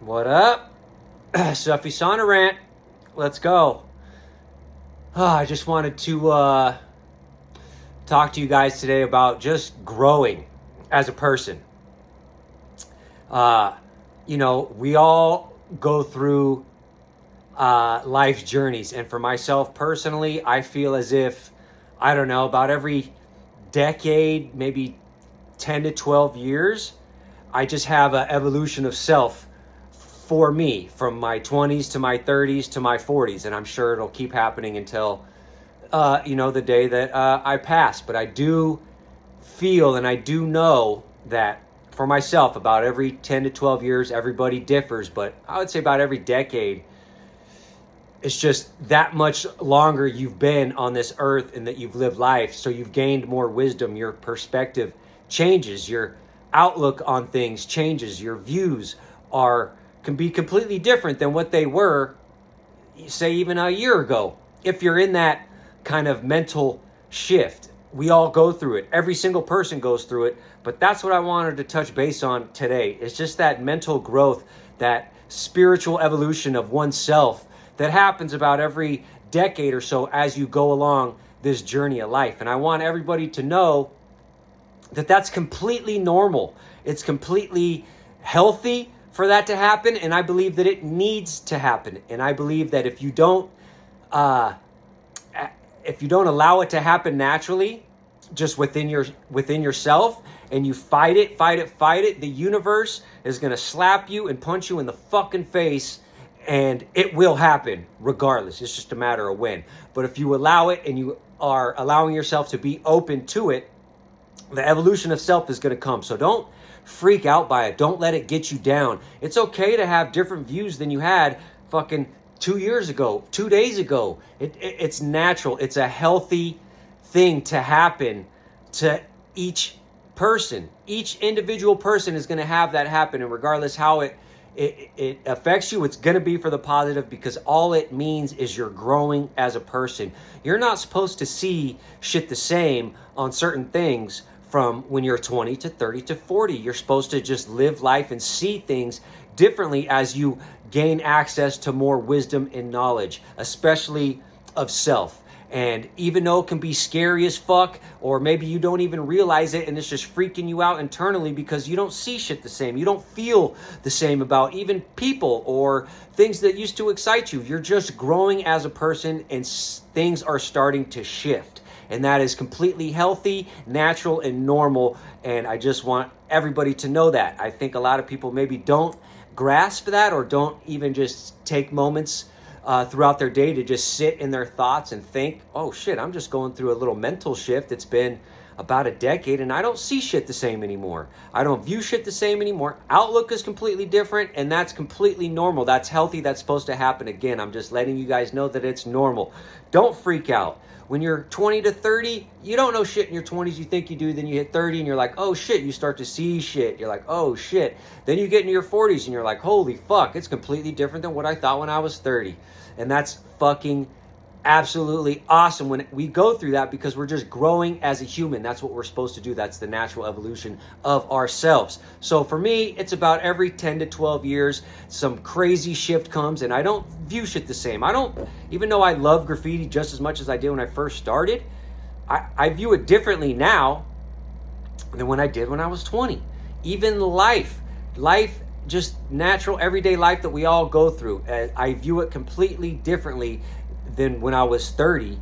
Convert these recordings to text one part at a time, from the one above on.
What up? SUFFY SAUNA RANT. Let's go. I just wanted to talk to you guys today about just growing as a person. We all go through life's journeys. And for myself personally, I feel as if, I don't know, about every decade, maybe 10 to 12 years, I just have an evolution of self for me, from my 20s to my 30s to my 40s. And I'm sure it'll keep happening until, the day that I pass. But I do feel and I do know that for myself, about every 10 to 12 years, everybody differs. But I would say about every decade, it's just that much longer you've been on this earth and that you've lived life. So you've gained more wisdom. Your perspective changes. Your outlook on things changes. Your views can be completely different than what they were, say, even a year ago. If you're in that kind of mental shift, we all go through it. Every single person goes through it. But that's what I wanted to touch base on today. It's just that mental growth, that spiritual evolution of oneself that happens about every decade or so as you go along this journey of life. And I want everybody to know that that's completely normal. It's completely healthy for that to happen, and I believe that it needs to happen. And I believe that if you don't allow it to happen naturally, just within yourself, and you fight it, the universe is going to slap you and punch you in the fucking face, and it will happen regardless. It's just a matter of when. But if you allow it and you are allowing yourself to be open to it, the evolution of self is going to come. So don't freak out by it. Don't let it get you down. It's okay to have different views than you had fucking 2 years ago, 2 days ago. It's natural. It's a healthy thing to happen to each person. Each individual person is going to have that happen. And regardless how it affects you, it's going to be for the positive, because all it means is you're growing as a person. You're not supposed to see shit the same on certain things from when you're 20 to 30 to 40. You're supposed to just live life and see things differently as you gain access to more wisdom and knowledge, especially of self. And even though it can be scary as fuck, or maybe you don't even realize it and it's just freaking you out internally because you don't see shit the same. You don't feel the same about even people or things that used to excite you. You're just growing as a person, and things are starting to shift. And that is completely healthy, natural, and normal. And I just want everybody to know that. I think a lot of people maybe don't grasp that, or don't even just take moments throughout their day to just sit in their thoughts and think, oh shit, I'm just going through a little mental shift. It's been about a decade and I don't see shit the same anymore. I don't view shit the same anymore. Outlook is completely different, and that's completely normal. That's healthy. That's supposed to happen. Again, I'm just letting you guys know that it's normal. Don't freak out. When you're 20 to 30, you don't know shit in your 20s. You think you do. Then you hit 30 and you're like, oh shit. You start to see shit. You're like, oh shit. Then you get into your 40s and you're like, holy fuck. It's completely different than what I thought when I was 30. And that's fucking absolutely awesome when we go through that, because we're just growing as a human. That's what we're supposed to do. That's the natural evolution of ourselves. So for me, it's about every 10 to 12 years, some crazy shift comes, and I don't view shit the same. Even though I love graffiti just as much as I did when I first started, I view it differently now than when I did when I was 20. Even life, just natural everyday life that we all go through, I view it completely differently than when I was 30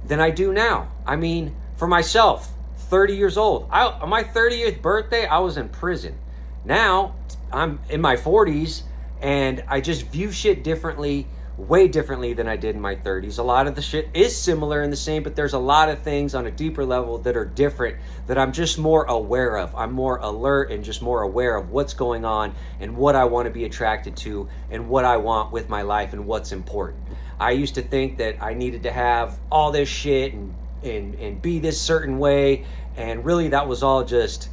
than I do now. I mean, for myself, 30 years old. On my 30th birthday, I was in prison. Now, I'm in my 40s, and I just view shit differently, way differently than I did in my 30s. A lot of the shit is similar and the same, but there's a lot of things on a deeper level that are different that I'm just more aware of. I'm more alert and just more aware of what's going on and what I want to be attracted to and what I want with my life and what's important. I used to think that I needed to have all this shit and be this certain way, and really that was all just,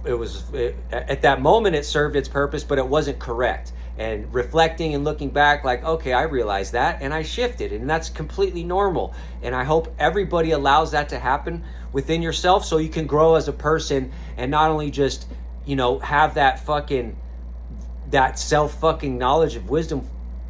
at that moment it served its purpose, but it wasn't correct. And reflecting and looking back, like, okay, I realized that and I shifted, and that's completely normal. And I hope everybody allows that to happen within yourself, so you can grow as a person and not only just, have that fucking that self fucking knowledge of wisdom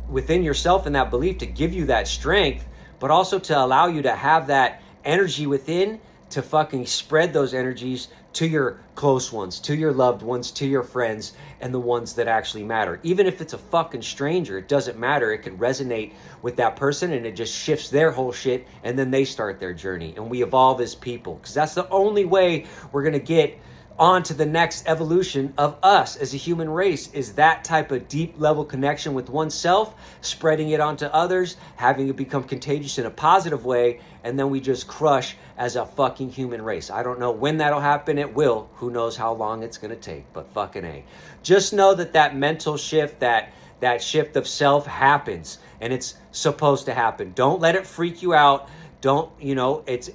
within yourself and that belief to give you that strength, but also to allow you to have that energy within to fucking spread those energies to your close ones, to your loved ones, to your friends, and the ones that actually matter. Even if it's a fucking stranger, it doesn't matter. It can resonate with that person and it just shifts their whole shit, and then they start their journey and we evolve as people, because that's the only way we're going to get on to the next evolution of us as a human race, is that type of deep level connection with oneself, spreading it onto others, having it become contagious in a positive way, and then we just crush as a fucking human race. I don't know when that'll happen. It will. Who knows how long it's going to take, but fucking A. Just know that that mental shift, that shift of self happens, and it's supposed to happen. Don't let it freak you out. Don't, it's,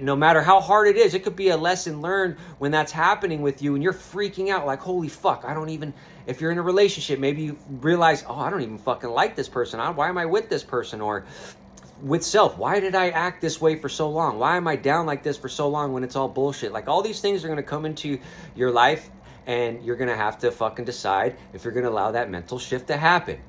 no matter how hard it is, it could be a lesson learned when that's happening with you and you're freaking out like, holy fuck, I don't even, if you're in a relationship, maybe you realize, oh, I don't even fucking like this person. Why am I with this person? Or with self, why did I act this way for so long? Why am I down like this for so long when it's all bullshit? Like, all these things are going to come into your life, and you're going to have to fucking decide if you're going to allow that mental shift to happen.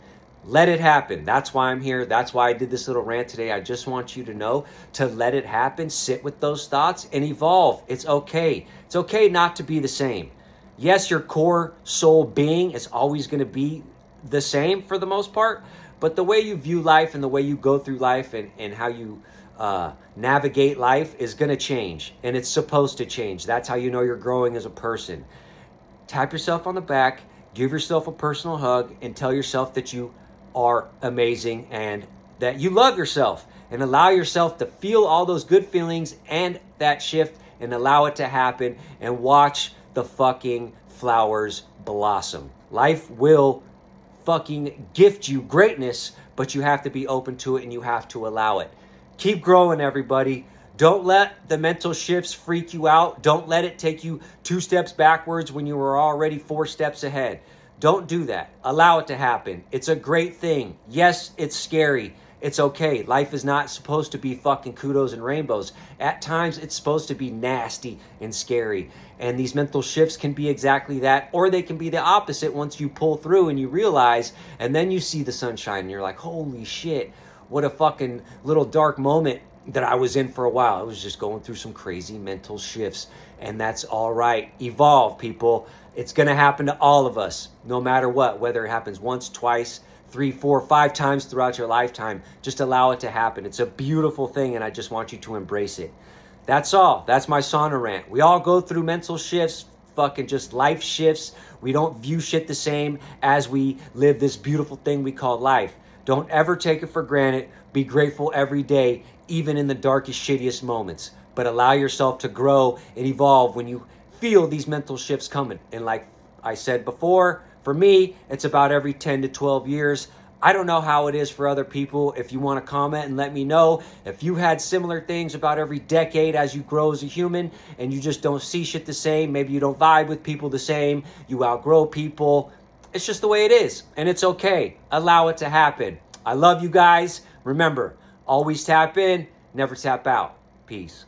Let it happen. That's why I'm here. That's why I did this little rant today. I just want you to know to let it happen, sit with those thoughts, and evolve. It's okay. It's okay not to be the same. Yes, your core soul being is always going to be the same for the most part, but the way you view life and the way you go through life and how you navigate life is going to change, and it's supposed to change. That's how you know you're growing as a person. Tap yourself on the back, give yourself a personal hug, and tell yourself that you are amazing and that you love yourself, and allow yourself to feel all those good feelings and that shift, and allow it to happen, and watch the fucking flowers blossom. Life will fucking gift you greatness, but you have to be open to it and you have to allow it. Keep growing, everybody. Don't let the mental shifts freak you out. Don't let it take you 2 steps backwards when you were already 4 steps ahead. Don't do that. Allow it to happen. It's a great thing. Yes, it's scary. It's okay. Life is not supposed to be fucking kudos and rainbows. At times, it's supposed to be nasty and scary. And these mental shifts can be exactly that, or they can be the opposite once you pull through and you realize, and then you see the sunshine and you're like, holy shit, what a fucking little dark moment that I was in for a while. I was just going through some crazy mental shifts, and that's all right. Evolve, people. It's going to happen to all of us, no matter what, whether it happens once, twice, 3, 4, 5 times throughout your lifetime. Just allow it to happen. It's a beautiful thing, and I just want you to embrace it. That's all. That's my sauna rant. We all go through mental shifts, fucking just life shifts. We don't view shit the same as we live this beautiful thing we call life. Don't ever take it for granted. Be grateful every day, even in the darkest, shittiest moments. But allow yourself to grow and evolve when you feel these mental shifts coming. And like I said before, for me, it's about every 10 to 12 years. I don't know how it is for other people. If you want to comment and let me know if you had similar things about every decade as you grow as a human and you just don't see shit the same. Maybe you don't vibe with people the same. You outgrow people. It's just the way it is, and it's okay. Allow it to happen. I love you guys. Remember, always tap in, never tap out. Peace.